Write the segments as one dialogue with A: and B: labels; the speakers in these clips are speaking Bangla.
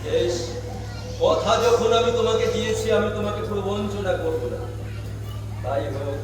A: বেশ, কথা যখন আমি তোমাকে দিয়েছি, আমি তোমাকে প্রবঞ্চনা করবো না। তাই হোক।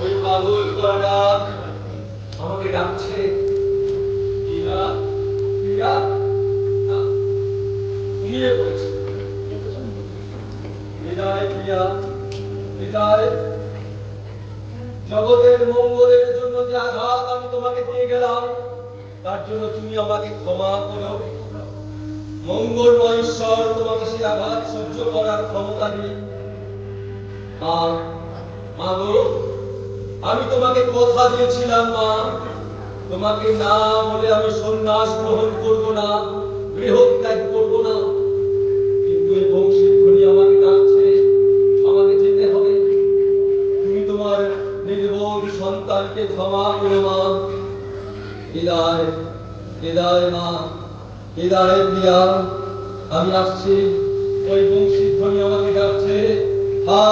A: ওই পাগল করা আমাকে ডাকছে। প্রিয়া, প্রিয়া, ঘুমিয়ে পড়েছে। বিদায় প্রিয়া, বিদায়। জগতের মঙ্গলের জন্য যে আঘাত আমি তোমাকে দিয়ে গেলাম, তার জন্য তুমি আমাকে ক্ষমা করো। মঙ্গলময় ঈশ্বর তোমাকে সে আঘাত সহ্য করার ক্ষমতা নেই। মা গো, আমি তোমাকে কথা দিয়েছিলাম মা, তোমাকে না বলে আমি সন্ন্যাস গ্রহণ করব না, গৃহত্যাগ করব না। কিন্তু এই বংশের ধ্বনি আমাকে ডাকছে, আমাকে যেতে হবে। তুমি তোমার নির্বোধ সন্তানকে ক্ষমা করো মা। বিদায়, বিদায় মা, বিদায় প্রিয়া। আমি আসছি, ওই বংশীর ধ্বনি আমাকে ডাকছে। হা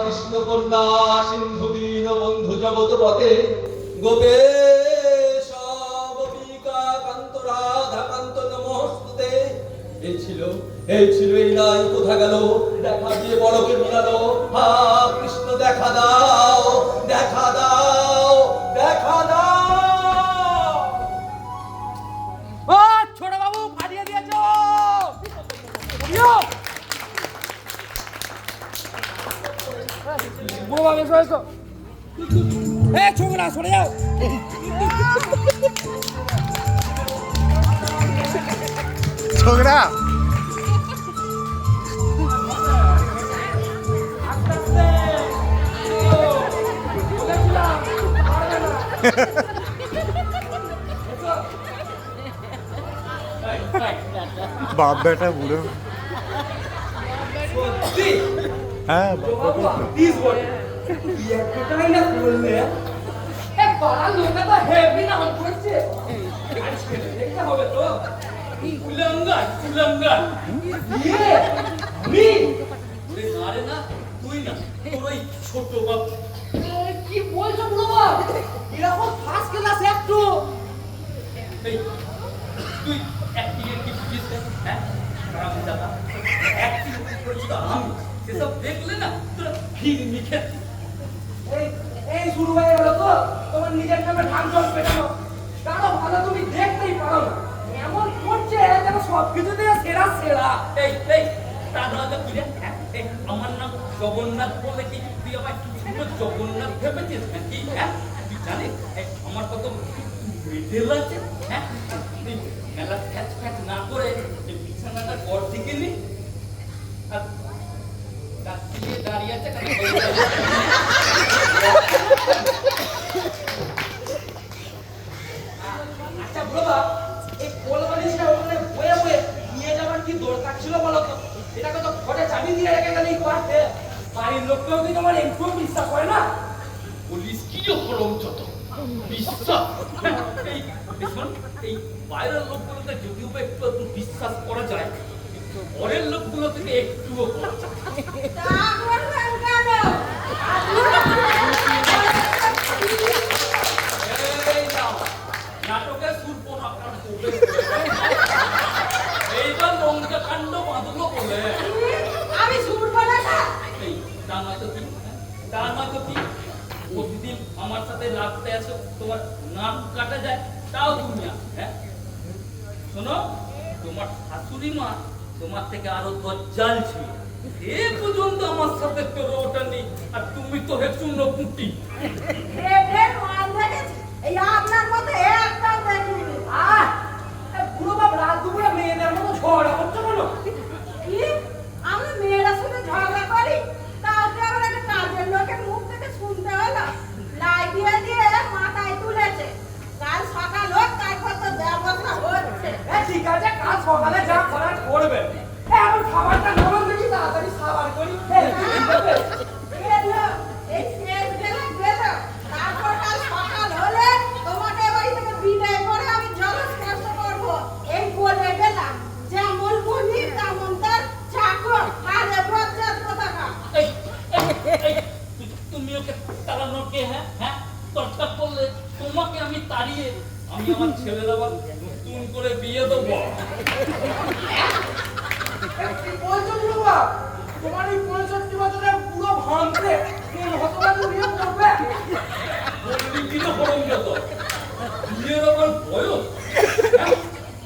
A: কৃষ্ণ কন্যা সিন্ধু দীন বন্ধু জগৎ পথে গোপেশ গোপিকা কান্ত রাধা কান্ত নমস্তুতে। এই ছিল এই নাই কোথা গেল, দেখা দিয়ে বড়কে মিলালো। হা কৃষ্ণ দেখা দাও, দেখা দাও, দেখা দাও।
B: ও ছোট বাবু ফাটিয়ে দিয়েছো। বাবা এসো এসো। ছোকরা সরে যাও।
C: ছোকরা বাপ বেটা বুড়ো। হ্যাঁ
B: ছোট বাবু কি বলছো বুড়ো বাপ? এরকম ফার্স্ট ক্লাস একটু তুই অ্যাক্টিংয়ের কি বুঝিস? হ্যাঁ আমি দাদা অ্যাক্টিং করছি তো আমি, সেসব দেখলে না তোরা ভিড় মিখে। এই শুরু হয়ে গেল তো তোমার নিজের নামে ঢাক জল পেটানো। কারো ভালো তুমি দেখতেই পারো না, এমন করছে যেন সব কিছুতে সেরা সেরা। এই এই টাকা তুই আমার নাম জগন্নাথ বলে কি তুই আবার জগন্নাথ ভেবেছিস নাকি? হ্যাঁ তুই জানিস আমার কত মেডেল আছে? হ্যাঁ মেলা ক্যাচ ক্যাচ না করে বিছানাটা ঘর থেকে নি আর দাঁড়িয়ে আছে। আচ্ছা বাবা, এই কোলবালিশটা ওখানে বয়ে বয়ে নিয়ে যাওয়ার কি দরকার ছিল বলো তো? এটাকে তো ঘরে চাবি দিয়ে রেখে গেলেই পারতে। বাড়ির লোককেও কি তোমার একটু বিশ্বাস করে না? পুলিশ কি হলো যত বিশ্বাস। এই দেখুন, এই বাইরের লোকগুলোতে যদিও একটু একটু বিশ্বাস করা যায়, কিন্তু ঘরের লোকগুলো থেকে একটুও করা যায় নাটকের সুরপো আপনার এইবার লঙ্কা কাণ্ড বাঁধলো বলে আমি সুর তার নয়তো কি প্রতিদিন আমার সাথে লাগতে আসো, তোমার নাক কাটা যায় তাও তুমি আসো, হ্যাঁ? শোনো, তোমার শাশুড়ি মা তোমার থেকে আরো দজ্জাল ছিল, এ পর্যন্ত আমার সাথে তোর ওটা নেই, আর তুমি তো হেচুন্ন কুটি।
D: এই আপনার মতো একটাও দেখিনি।
E: পুরো বাপ রাত দুপুরে মেয়েদের মতো ঝগড়া করছো কেন?
D: কি? আমরা মেয়েরা শুধু ঝগড়া করি, তাতে আবার একটা কাজের লোকের মুখ থেকে শুনতে হলো লাই দিয়ে দিয়ে মাথায় তুলেছে। কাল সকাল হোক, তারপর তো ব্যবস্থা হচ্ছে।
E: ঠিক আছে, কাল সকালে যা করার করবে। এখন খাবারটা গরম দেখি, তাড়াতাড়ি সাবার করি।
D: এলো, এই শেষ বেলা গেল, তারপর কাল সকাল হলে তোমাকে বাড়ি থেকে বিদায় করে আমি জলস্পর্শ করবো। এই বলে গেলাম, যেমন বুঝি তেমন তার চাকর, আরে বজ্জাত কোথাকার।
B: এই, তুমি ওকে তাড়ানো কে? হ্যাঁ হ্যাঁ, তর্কা করলে তোমাকে আমি তাড়িয়ে আমি আমার ছেলের আবার নতুন করে বিয়ে দেবো।
E: কি বলছো পুরো বাপ? তোমার এই 65 বছরের পুরো ভাঙতে কোন হতভাগ্য বিয়ে করবে?
B: বলবি কি না বরং যত বিয়ের আবার বয়স, হ্যাঁ?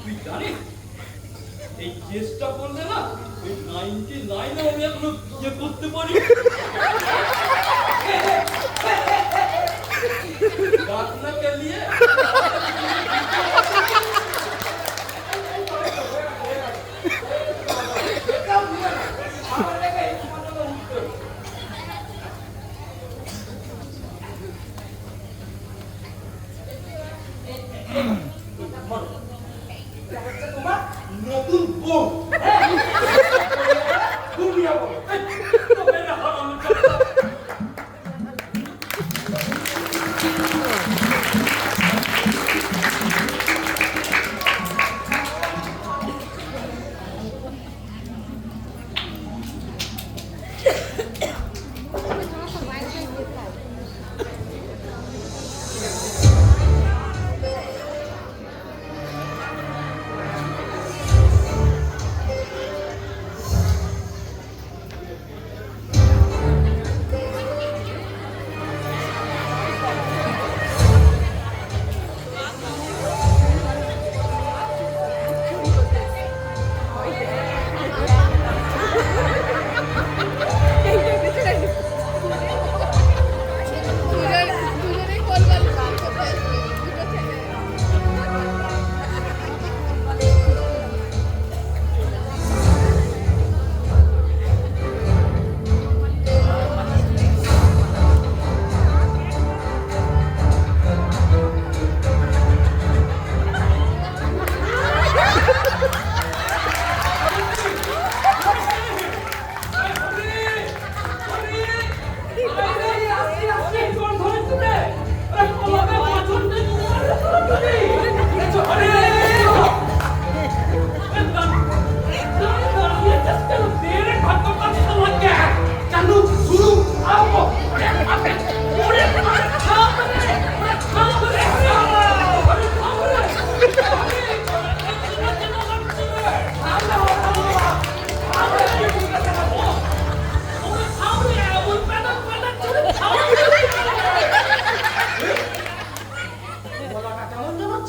B: তুই জানিস এই কেসটা করলে না ওই 99 আমি এখনো বিয়ে করতে পারি। ডাকনা কে লিয়ে
E: এটাও দিয়ে না। আমার লেগে এই তোমার জন্য উঠতে হবে। এটা হচ্ছে তোমার নতুন বউ। ঘুমিয়ে বলো।
B: তো মেরে হারানো চাপা।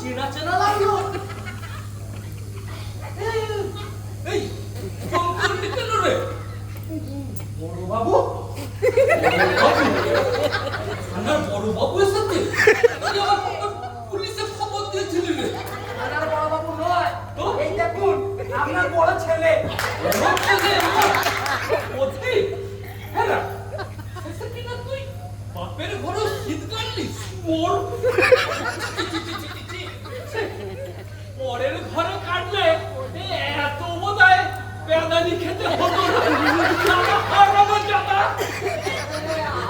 B: চেনা চেনা লাগলো। এই জঙ্গল কেন রে?
E: বড় বাবু,
B: আমার বড় বাবুর সাথে তুই আমার পুলিশে খবর দিয়েছিলি রে?
E: আপনার বড় বাবু নয় তো, এই দেখুন আপনার বড় ছেলে।
B: ওঠি হ্যাঁ না এসে কিনা তুই বাপের ঘরে শীত কাটলি মোর পরের ঘরে কাটলে এত বোধহয় পেদানি খেতে হতো না।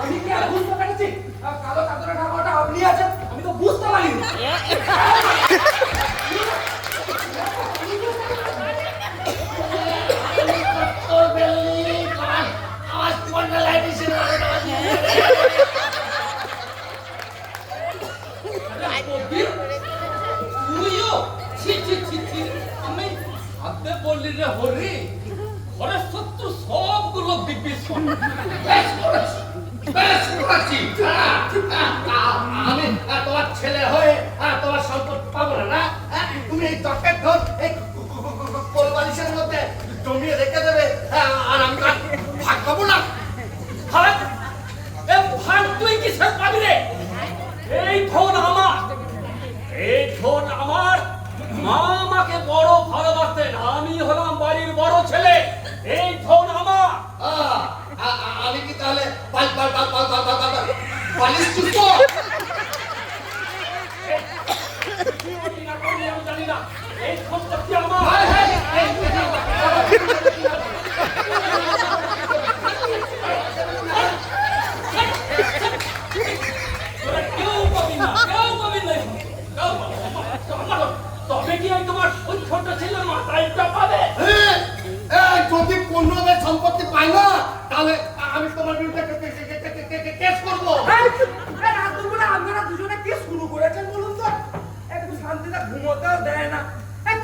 E: আমি কি আর বুঝতে পেরেছি? কালো কাতরা ঠাকুরটা আপনি আছেন, আমি তো বুঝতে পারিনি।
B: তুইও ছি ছি ছি ছি আমি ভাবতে বললি রে হরি ঘরের শত্রু সবগুলো বিভীষণ বেশ করেছি।
F: বেশ করেছি। আমি তোমার ছেলে হয়ে তোমার সম্পত্তি পাবো না, না? তুমি এই চকের ধর এই কোলবালিশের মধ্যে জমিয়ে রেখে দেবে, আর আমি তার ভাগ পাবো না।
B: ভাগ? এ ভাগ তুই কিসের পাবি রে? এই ধন আমার, এই ধন আমার। মা আমাকে বড় ভালোবাসতেন, আমি হলাম বাড়ির বড় ছেলে। এই ধন আমার।
F: আমি কি তাহলে বালিশ চুষবো?
B: আমি জানি না, এই সম্পত্তি আমার। কেউ পাবি না, কেউ পাবি না, কেউ পাবি না। তবে কি আমি তোমার ওই ছোট ছেলের মাথায় চাপাবে?
F: যদি কোনোভাবে সম্পত্তি পাই না, তাহলে আমি তোমার বিরুদ্ধে কেস করবো।
E: রাত দুপুরে আপনারা দুজনে কি শুরু করেছেন বলুন তো? একটু শান্তিতে ঘুমোতেও দেয় না।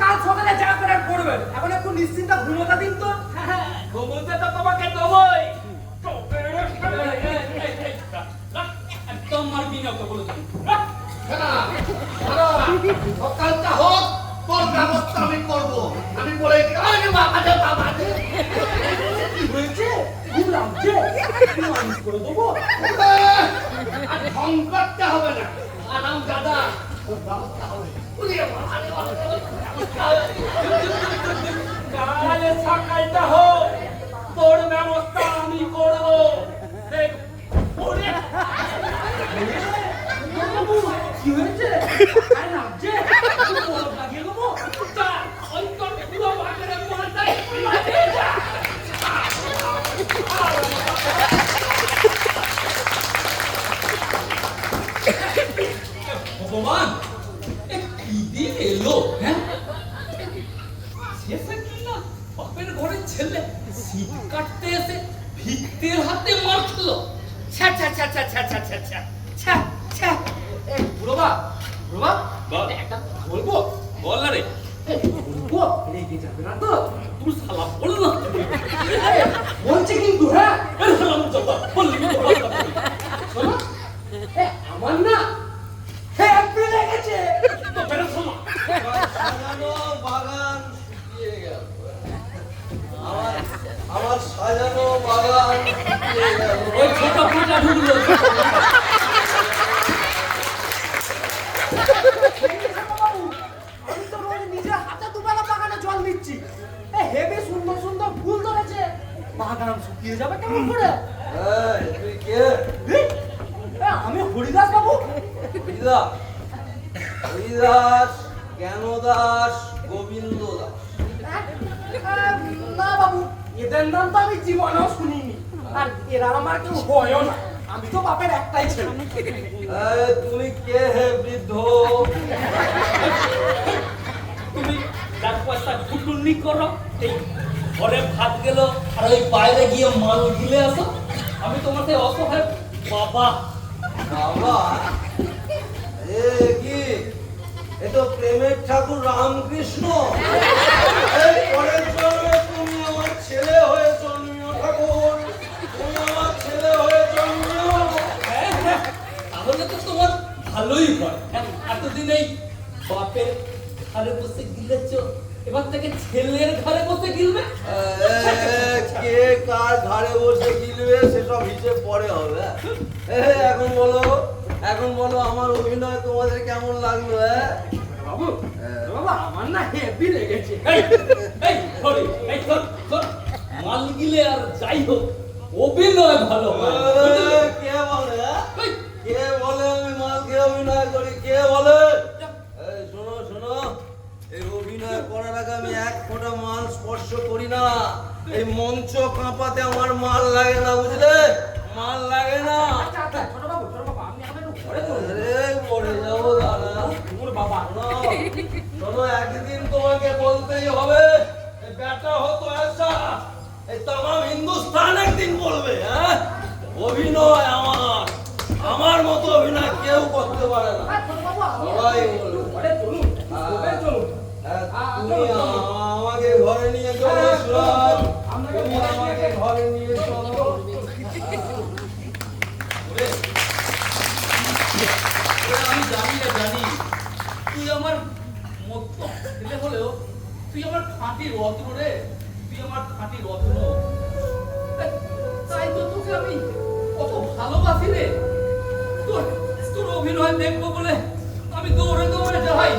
E: কাল সকালে যা করার করবেন, এখন একটু নিশ্চিন্তে ঘুমোতে দিন তো।
B: ঘুমোতে তো তোমাকে দেবই। একদম মারবি না, ওকে বলে দিই।
F: সকালটা হোক, তোর ব্যবস্থা আমি করবো। আমি বলে
E: কি হয়েছে? ঘুম লাগছে? একটু মালিশ করে দেবো।
F: ঢং করতে হবে না, আরাম দাদা, তোর ব্যবস্থা হবে।
B: কালে সকালটা হোক, তোর ব্যবস্থা আমি করবো। দেখ, ওরে,
E: কি হয়েছে? আরে লাগছে? লাগিয়ে দেবো।
B: যা, ওই তোর পুরো বাজারে মালটাই লাগিয়ে যা। ভগবান, এ কি দিন এলো, হ্যাঁ? শেষে কি না বাপের ঘরের ছেলে শীত কাটতে এসে ভিত্তির হাতে মার খেলো। ছ্যা ছ্যা ছ্যা ছ্যা ছ্যা ছ্যা ছ্যা ছ্যা ছ্যা ছ্যা।
E: এ বুড়োবা, বুড়োবা,
B: বল।
E: একটা কথা বলবো?
B: বল না রে।
E: বলবো? রেগে যাবে না তো?
B: তুই শালা বল না।
E: বলছে কিন্তু, হ্যাঁ?
B: আরে শালা মুজাফা, বললি না তো বল না।
E: শোনো, আমার না হ্যাপি লেগেছে।
B: তো বেরো শোনা।
A: সাজানো বাগান শুকিয়ে গেল। আমার সাজানো বাগান শুকিয়ে গেল।
B: ওই ছোট ফুটা ঢুকলো।
E: বাবু, আমি তো রোজ নিজে হাতে দুবেলা বাগানে জল দিচ্ছি। হেবি সুন্দর সুন্দর ফুল ধরেছে, বাগান শুকিয়ে যাবে কেমন করে?
A: এই, তুই কে?
E: আমি হরিদাস বাবু।
A: হরিদাস, হরিদাস, জ্ঞানদাস, গোবিন্দ দাস।
E: না বাবু, এদের নাম তো আমি জীবনেও শুনিনি, আর এরা আমার কেউ হয়ও না। আমি তো বাপের একটাই ছেলে।
A: এই, তুমি কে হে বৃদ্ধ?
B: তুমি এক পয়সা ফুটুনি করো, এই ঘরে ভাত গেল আর ওই বাইরে গিয়ে মাল গিলে আসো। আমি তোমাকে অসহায় বাবা।
A: বাবা, এ কি? এ তো প্রেমের ঠাকুর রামকৃষ্ণ। এই পরের জন্মে তুমি আমার ছেলে হয়ে জন্মিও ঠাকুর, তুমি আমার ছেলে হয়ে জন্মিও।
B: হ্যাঁ, হ্যাঁ, তাহলে তো তোমার ভালোই হয়। হ্যাঁ, এতদিন এই বাপের ঘরে বসে গিলেছ, এবার থেকে ছেলের ঘরে বসে গিলবে।
A: কে কার ঘাড়ে বসে গিলবে সেসব হিসেব পরে হবে। এখন বলো, এখন বলো আমার অভিনয় তোমাদের কেমন লাগলো?
E: বাবু, বাবা, আমার না হেভি লেগেছে।
B: এই, এই, সরি, এই, ধর, ধর। মাল গিলে আর যাই হোক, অভিনয় ভালো হয়।
A: কে বলে?
B: এই,
A: কে বলে আমি মাল খেয়ে অভিনয় করি? কে বলে? এই শোনো শোনো, এই অভিনয় করার আগে আমি এক ফোঁটা মাল স্পর্শ করি না। এই মঞ্চ কাঁপাতে আমার মাল লাগে না, বুঝলে? মাল লাগে না।
E: আচ্ছা, আচ্ছা, ছোট বাবু, আমি এখন একটু ঘরে চলবো।
A: আরে পড়ে যাবো দাদা।
E: ওর বাবা,
A: শোনো, একদিন তোমাকে বলতেই হবে, এই ব্যাটা হতো ऐसा, এই तमाम হিন্দুস্তান একদিন বলবে, হ্যাঁ? অভিনয় আমার মতো অভিনয় কেউ করতে পারে না।
E: ছোট বাবু,
A: সবাই বলবে।
E: ঘরে চলুন, ঘরে চলুন।
A: তুমি আমাকে ঘরে নিয়ে চলো সুরাজ, তুমি আমাকে ঘরে নিয়ে চলো।
B: আমি না জানি তুই আমার মতো ছেলে হলেও তুই আমার খাঁটি রত্ন রে, তুই আমার খাঁটি রত্ন। তাই তো তোকে আমি কত ভালোবাসি রে। তোর তোর অভিনয় দেখবো বলে আমি দৌড়ে দৌড়ে যাই।